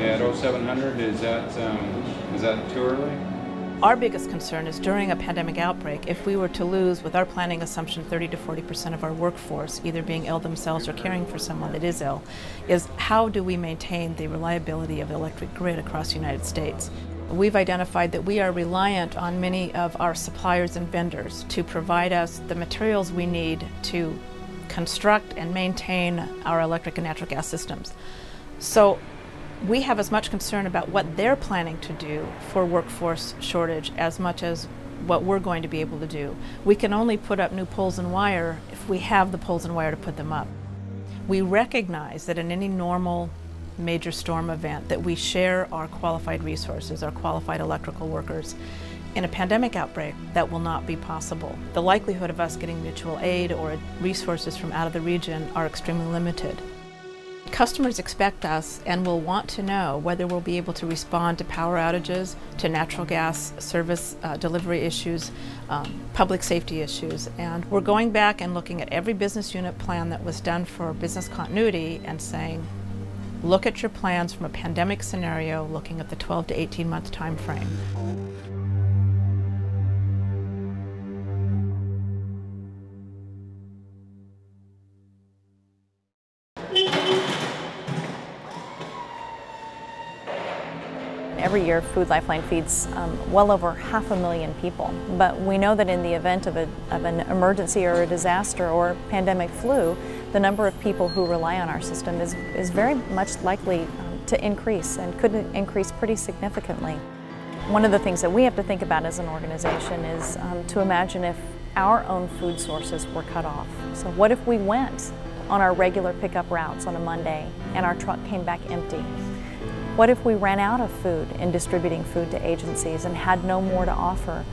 at 0700, is that too early? Our biggest concern is during a pandemic outbreak, if we were to lose, with our planning assumption, 30 to 40% of our workforce, either being ill themselves or caring for someone that is ill, is how do we maintain the reliability of the electric grid across the United States? We've identified that we are reliant on many of our suppliers and vendors to provide us the materials we need to construct and maintain our electric and natural gas systems. So we have as much concern about what they're planning to do for workforce shortage as much as what we're going to be able to do. We can only put up new poles and wire if we have the poles and wire to put them up. We recognize that in any normal major storm event that we share our qualified resources, our qualified electrical workers. In a pandemic outbreak, that will not be possible. The likelihood of us getting mutual aid or resources from out of the region are extremely limited. Customers expect us and will want to know whether we'll be able to respond to power outages, to natural gas service delivery issues, public safety issues. And we're going back and looking at every business unit plan that was done for business continuity and saying, look at your plans from a pandemic scenario, looking at the 12 to 18 month time frame. Every year, Food Lifeline feeds well over 500,000 people, but we know that in the event of an emergency or a disaster or pandemic flu, the number of people who rely on our system is very much likely to increase, and could increase pretty significantly. One of the things that we have to think about as an organization is to imagine if our own food sources were cut off. So what if we went on our regular pickup routes on a Monday and our truck came back empty? What if we ran out of food in distributing food to agencies and had no more to offer?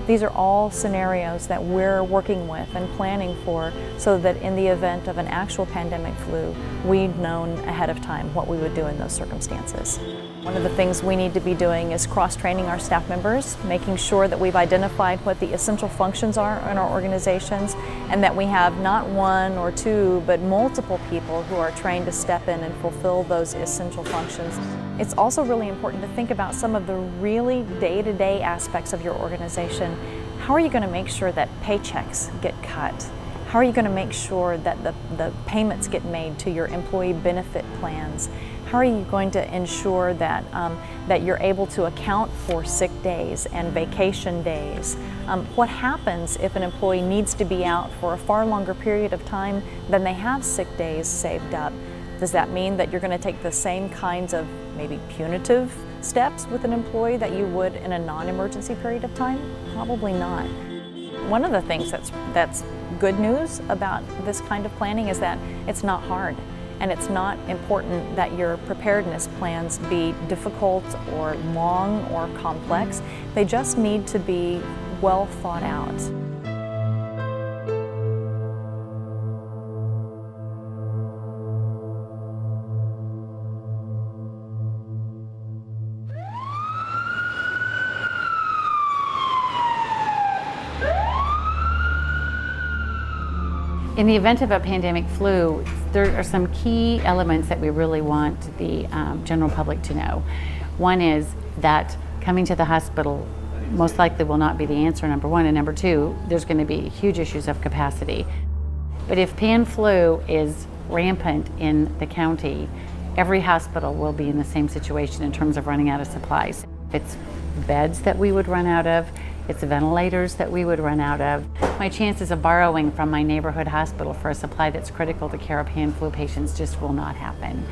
These are all scenarios that we're working with and planning for, so that in the event of an actual pandemic flu, we'd known ahead of time what we would do in those circumstances. One of the things we need to be doing is cross-training our staff members, making sure that we've identified what the essential functions are in our organizations, and that we have not one or two, but multiple people who are trained to step in and fulfill those essential functions. It's also really important to think about some of the really day-to-day aspects of your organization. How are you going to make sure that paychecks get cut? How are you going to make sure that the payments get made to your employee benefit plans? How are you going to ensure that, that you're able to account for sick days and vacation days? What happens if an employee needs to be out for a far longer period of time than they have sick days saved up? Does that mean that you're going to take the same kinds of maybe punitive steps with an employee that you would in a non-emergency period of time? Probably not. One of the things that's good news about this kind of planning is that it's not hard. And it's not important that your preparedness plans be difficult or long or complex. They just need to be well thought out. In the event of a pandemic flu, there are some key elements that we really want the general public to know. One is that coming to the hospital most likely will not be the answer, number one, and number two, there's going to be huge issues of capacity. But if pan flu is rampant in the county, every hospital will be in the same situation in terms of running out of supplies. It's beds that we would run out of, it's ventilators that we would run out of. My chances of borrowing from my neighborhood hospital for a supply that's critical to care of pan flu patients just will not happen.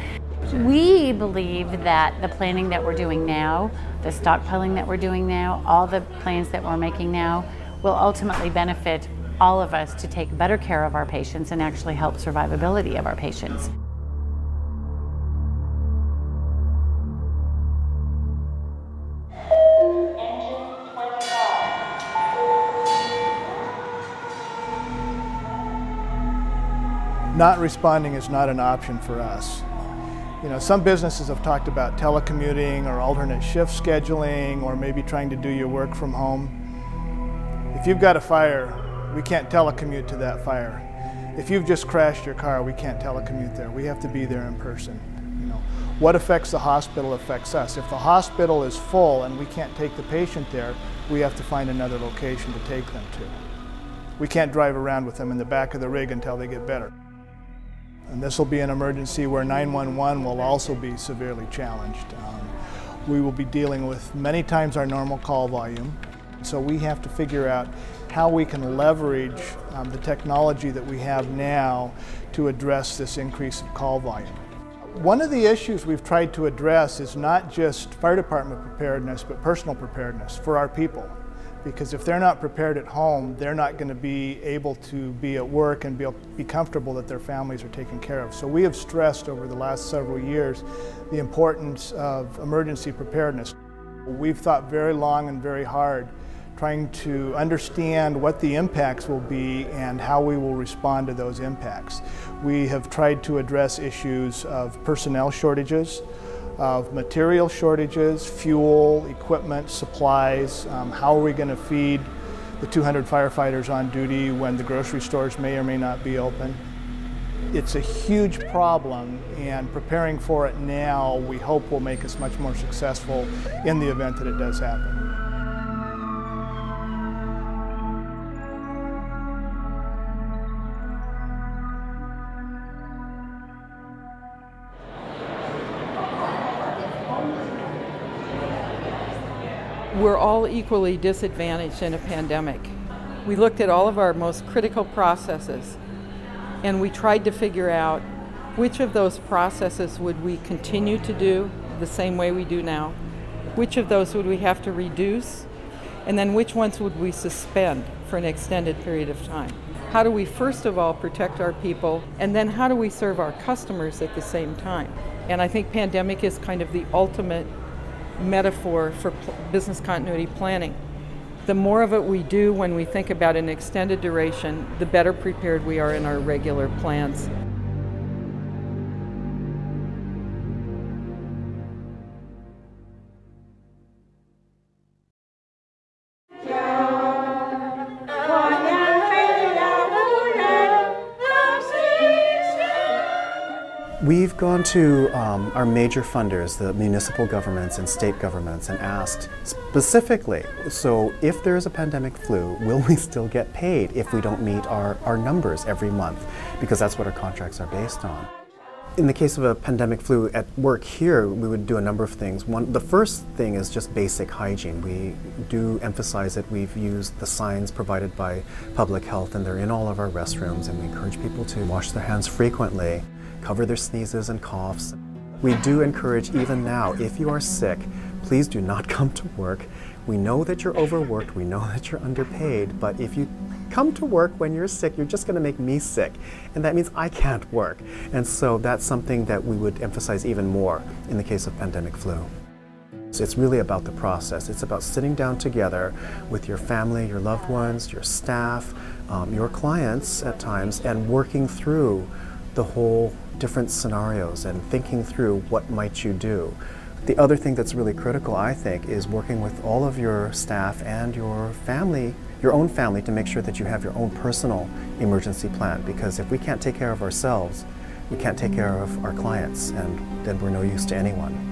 We believe that the planning that we're doing now, the stockpiling that we're doing now, all the plans that we're making now will ultimately benefit all of us to take better care of our patients and actually help survivability of our patients. Not responding is not an option for us. You know, some businesses have talked about telecommuting or alternate shift scheduling or maybe trying to do your work from home. If you've got a fire, we can't telecommute to that fire. If you've just crashed your car, we can't telecommute there. We have to be there in person. You know, What affects the hospital affects us. If the hospital is full and we can't take the patient there, we have to find another location to take them to. We can't drive around with them in the back of the rig until they get better. And this will be an emergency where 911 will also be severely challenged. We will be dealing with many times our normal call volume. So we have to figure out how we can leverage the technology that we have now to address this increase in call volume. One of the issues we've tried to address is not just fire department preparedness, but personal preparedness for our people. Because if they're not prepared at home, they're not going to be able to be at work and be comfortable that their families are taken care of. So we have stressed over the last several years the importance of emergency preparedness. We've thought very long and very hard trying to understand what the impacts will be and how we will respond to those impacts. We have tried to address issues of personnel shortages, of material shortages, fuel, equipment, supplies. How are we going to feed the 200 firefighters on duty when the grocery stores may or may not be open? It's a huge problem, and preparing for it now, we hope, will make us much more successful in the event that it does happen. We're all equally disadvantaged in a pandemic. We looked at all of our most critical processes and we tried to figure out which of those processes would we continue to do the same way we do now, which of those would we have to reduce, and then which ones would we suspend for an extended period of time. How do we first of all protect our people, and then how do we serve our customers at the same time? And I think pandemic is kind of the ultimate metaphor for business continuity planning. The more of it we do when we think about an extended duration, the better prepared we are in our regular plans. We've gone to our major funders, the municipal governments and state governments, and asked specifically, so if there is a pandemic flu, will we still get paid if we don't meet our numbers every month? Because that's what our contracts are based on. In the case of a pandemic flu at work here, we would do a number of things. The first thing is just basic hygiene. We do emphasize that we've used the signs provided by public health, and they're in all of our restrooms, and we encourage people to wash their hands frequently, cover their sneezes and coughs. We do encourage, even now, if you are sick, please do not come to work. We know that you're overworked, we know that you're underpaid, but if you come to work when you're sick, you're just going to make me sick, and that means I can't work. And so that's something that we would emphasize even more in the case of pandemic flu. So it's really about the process. It's about sitting down together with your family, your loved ones, your staff, your clients at times, and working through the whole different scenarios and thinking through what might you do. The other thing that's really critical, I think, is working with all of your staff and your family, your own family, to make sure that you have your own personal emergency plan, because if we can't take care of ourselves, we can't take care of our clients, and then we're no use to anyone.